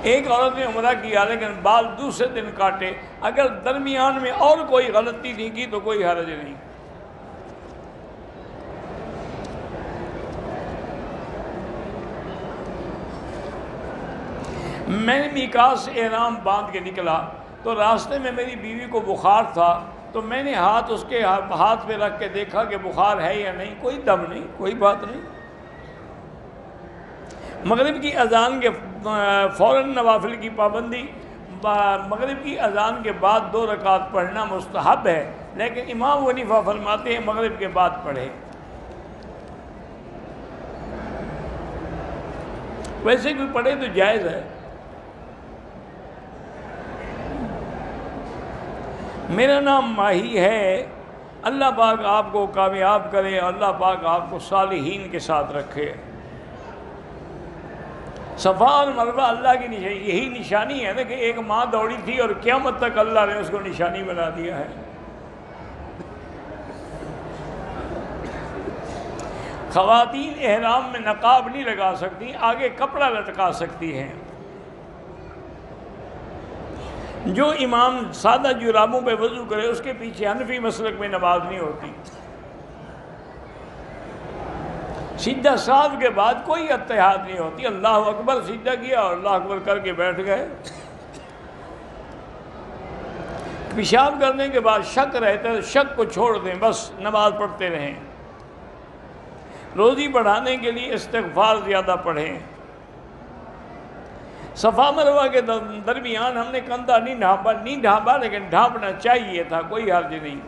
ایک عورت نے عمرہ کیا لیکن بال دوسرے دن کاٹے، اگر درمیان میں اور کوئی غلطی نہیں کی تو کوئی حرج نہیں۔ میں نے میقات سے احرام باندھ کے نکلا تو راستے میں میری بیوی کو بخار تھا، تو میں نے ہاتھ اس کے ہاتھ پہ رکھ کے دیکھا کہ بخار ہے یا نہیں، کوئی دم نہیں، کوئی بات نہیں۔ مغرب کی اذان کے فوراً نوافل کی پابندی، مغرب کی اذان کے بعد 2 رکعت پڑھنا مستحب ہے، لیکن امام حنیفہ فرماتے ہیں مغرب کے بعد پڑھے۔ ویسے کوئی پڑھے تو جائز ہے۔ میرا نام ماہی ہے، اللہ پاک آپ کو کامیاب کرے، اللہ پاک آپ کو صالحین کے ساتھ رکھے۔ صفا اور مروہ اللہ کی نشانی، یہی نشانی ہے نا کہ ایک ماں دوڑی تھی اور قیامت تک اللہ نے اس کو نشانی بنا دیا ہے۔ خواتین احرام میں نقاب نہیں لگا سکتی، آگے کپڑا لٹکا سکتی ہیں۔ جو امام سادہ جرابوں پہ وضو کرے اس کے پیچھے حنفی مسلک میں نماز نہیں ہوتی۔ سجدہ ساو کے بعد کوئی اتحاد نہیں ہوتی، اللہ اکبر سجدہ کیا اور اللہ اکبر کر کے بیٹھ گئے۔ پیشاب کرنے کے بعد شک رہتا ہے، شک کو چھوڑ دیں، بس نماز پڑھتے رہیں۔ روزی بڑھانے کے لیے استغفار زیادہ پڑھیں۔ صفا مروہ کے درمیان ہم نے کندھا نہیں ڈھانپا لیکن ڈھانپنا چاہیے تھا، کوئی حرج نہیں۔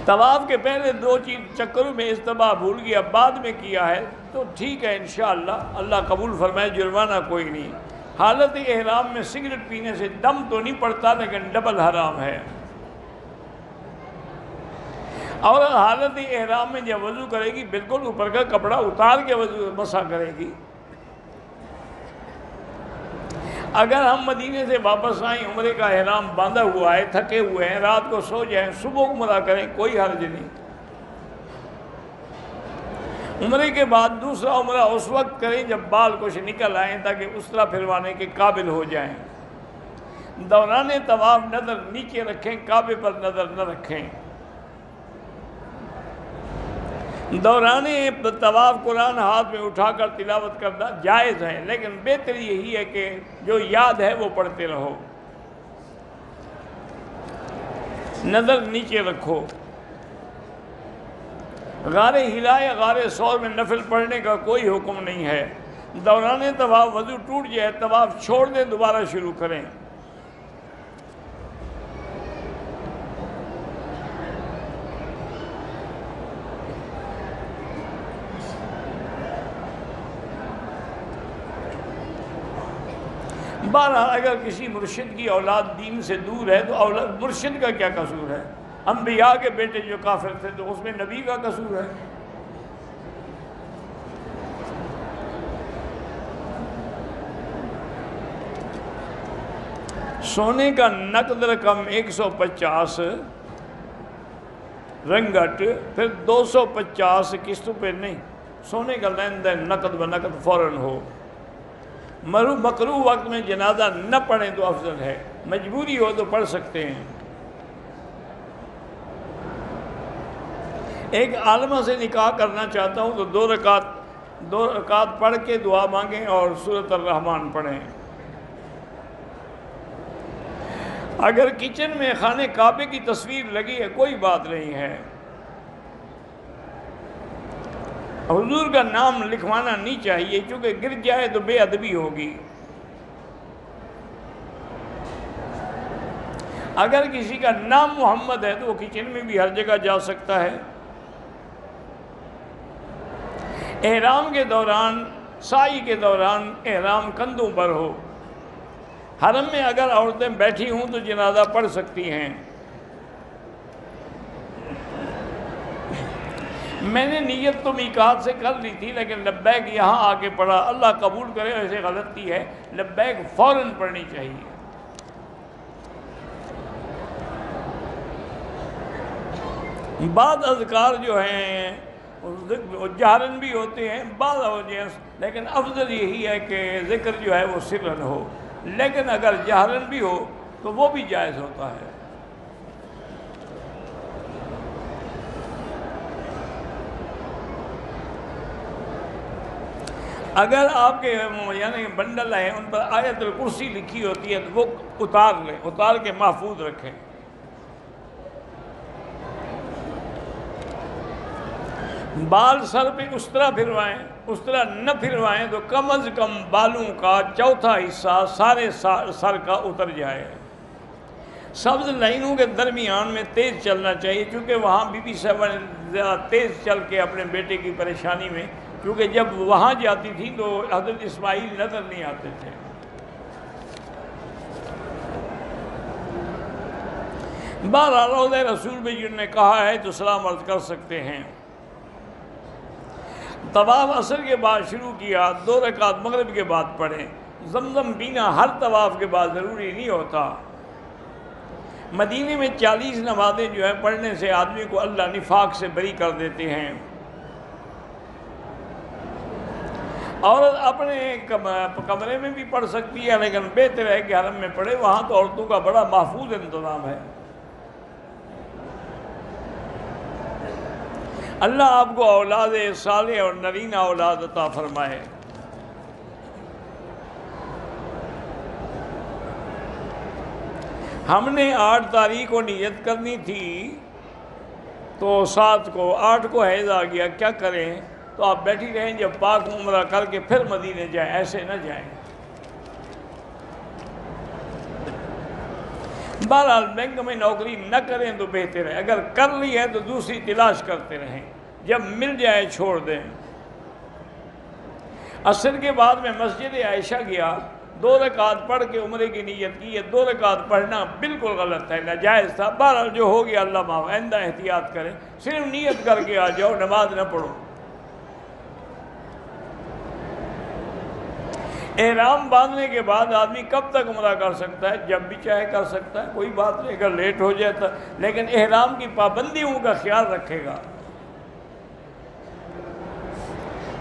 طواف کے پہلے 2 چکروں میں اجتماع بھول گیا، بعد میں کیا ہے تو ٹھیک ہے انشاءاللہ، اللہ قبول فرمائے، جرمانہ کوئی نہیں۔ حالت احرام میں سگریٹ پینے سے دم تو نہیں پڑتا لیکن ڈبل حرام ہے۔ اور حالت احرام میں جب وضو کرے گی بالکل اوپر کا کپڑا اتار کے وضو مسح کرے گی۔ اگر ہم مدینے سے واپس آئیں، عمرے کا احرام باندھا ہوا ہے، تھکے ہوئے ہیں، رات کو سو جائیں، صبح عمرہ کریں، کوئی حرج نہیں۔ عمرے کے بعد دوسرا عمرہ اس وقت کریں جب بال کچھ نکل آئیں تاکہ اسرا پھروانے کے قابل ہو جائیں۔ دوران طواف نظر نیچے رکھیں، کعبے پر نظر نہ رکھیں۔ دوران طواف قرآن ہاتھ میں اٹھا کر تلاوت کرنا جائز ہے، لیکن بہتر یہی ہے کہ جو یاد ہے وہ پڑھتے رہو۔ نظر نیچے رکھو۔ غار ہلا یا غار ثور میں نفل پڑھنے کا کوئی حکم نہیں ہے۔ دوران طواف وضو ٹوٹ جائے، طواف چھوڑ دیں، دوبارہ شروع کریں۔ بہرحال اگر کسی مرشد کی اولاد دین سے دور ہے تو مرشد کا کیا قصور ہے؟ انبیاء کے بیٹے جو کافر تھے تو اس میں نبی کا قصور ہے؟ سونے کا نقد رقم 150 رنگٹ، پھر 250 قسطوں پہ نہیں، سونے کا لین دین نقد بنقد فوراً ہو۔ مکروہ وقت میں جنازہ نہ پڑھیں تو افضل ہے، مجبوری ہو تو پڑھ سکتے ہیں۔ ایک عالمہ سے نکاح کرنا چاہتا ہوں تو 2 رکعت پڑھ کے دعا مانگیں اور سورۃ الرحمن پڑھیں۔ اگر کچن میں خانہ کعبے کی تصویر لگی ہے کوئی بات نہیں ہے، حضور کا نام لکھوانا نہیں چاہیے کیونکہ گر جائے تو بے ادبی ہوگی۔ اگر کسی کا نام محمد ہے تو وہ کچن میں بھی ہر جگہ جا سکتا ہے۔ احرام کے دوران، سعی کے دوران احرام کندھوں پر ہو۔ حرم میں اگر عورتیں بیٹھی ہوں تو جنازہ پڑھ سکتی ہیں۔ میں نے نیت تو میقات سے کر لی تھی لیکن لبیک یہاں آ کے پڑھا، اللہ قبول کرے، ایسے غلطی ہے، لبیک فوراً پڑھنی چاہیے۔ بعض اذکار جو ہیں اور جہرن بھی ہوتے ہیں بعض اوجینس، لیکن افضل یہی ہے کہ ذکر جو ہے وہ سرن ہو، لیکن اگر جہرن بھی ہو تو وہ بھی جائز ہوتا ہے۔ اگر آپ کے یعنی بنڈل ہیں ان پر آیت الکرسی لکھی ہوتی ہے تو وہ اتار لیں، اتار کے محفوظ رکھیں۔ بال سر پہ اس طرح پھروائیں، اس طرح نہ پھروائیں تو کم از کم بالوں کا چوتھا حصہ سارے سر کا اتر جائے۔ سبز لائنوں کے درمیان میں تیز چلنا چاہیے، چونکہ وہاں بی بی صاحبہ نے زیادہ تیز چل کے اپنے بیٹے کی پریشانی میں، کیونکہ جب وہاں جاتی تھی تو حضرت اسماعیل نظر نہیں آتے تھے۔ بہرحال روضہ رسول میں جنہوں نے کہا ہے تو سلام عرض کر سکتے ہیں۔ طواف عصر کے بعد شروع کیا، 2 رکعت مغرب کے بعد پڑھیں۔ زمزم پینا ہر طواف کے بعد ضروری نہیں ہوتا۔ مدینے میں 40 نمازیں جو ہیں پڑھنے سے آدمی کو اللہ نفاق سے بری کر دیتے ہیں۔ عورت اپنے کمرے میں بھی پڑھ سکتی ہے، لیکن بہتر ہے کہ حرم میں پڑھے، وہاں تو عورتوں کا بڑا محفوظ انتظام ہے۔ اللہ آپ کو اولاد صالح اور نرینہ اولاد عطا فرمائے۔ ہم نے 8 تاریخ کو نیت کرنی تھی تو 7 کو 8 کو حیض آ گیا، کیا کریں؟ تو آپ بیٹھی رہیں، جب پاک عمرہ کر کے پھر مدینے جائیں، ایسے نہ جائیں۔ بہرحال بینک میں نوکری نہ کریں تو بہتر ہے، اگر کر لی ہے تو دوسری تلاش کرتے رہیں، جب مل جائے چھوڑ دیں۔ عصر کے بعد میں مسجد عائشہ گیا، 2 رکعت پڑھ کے عمرے کی نیت کی۔ یہ 2 رکعت پڑھنا بالکل غلط ہے، ناجائز تھا۔ بہرحال جو ہو گیا اللہ معاف، آئندہ احتیاط کریں، صرف نیت کر کے آ جاؤ، نماز نہ پڑھو۔ احرام باندھنے کے بعد آدمی کب تک عمرہ کر سکتا ہے؟ جب بھی چاہے کر سکتا ہے، کوئی بات نہیں، اگر لیٹ ہو جاتا، لیکن احرام کی پابندیوں کا خیال رکھے گا۔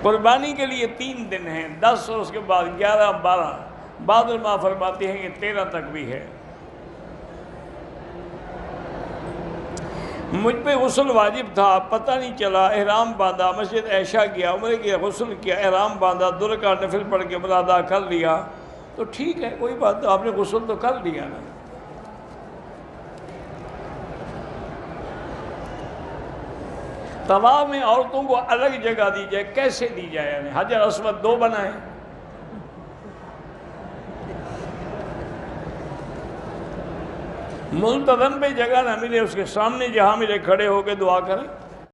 قربانی کے لیے 3 دن ہیں، 10 اور اس کے بعد 11 12، بعض علماء فرماتے ہیں کہ 13 تک بھی ہے۔ مجھ پہ غسل واجب تھا، پتہ نہیں چلا، احرام باندھا، مسجد عائشہ گیا، عمرے کیا، غسل کیا، احرام باندھا، 2 رکعت نفل پڑھ کے عمرہ ادا کر لیا تو ٹھیک ہے، کوئی بات نہیں، آپ نے غسل تو کر لیا نا۔ طواف میں عورتوں کو الگ جگہ دی جائے، کیسے دی جائے؟ یعنی حجر اسود 2 بنائیں، ملتزم پہ جگہ نہ ملے، اس کے سامنے جہاں ملے کھڑے ہو کے دعا کریں۔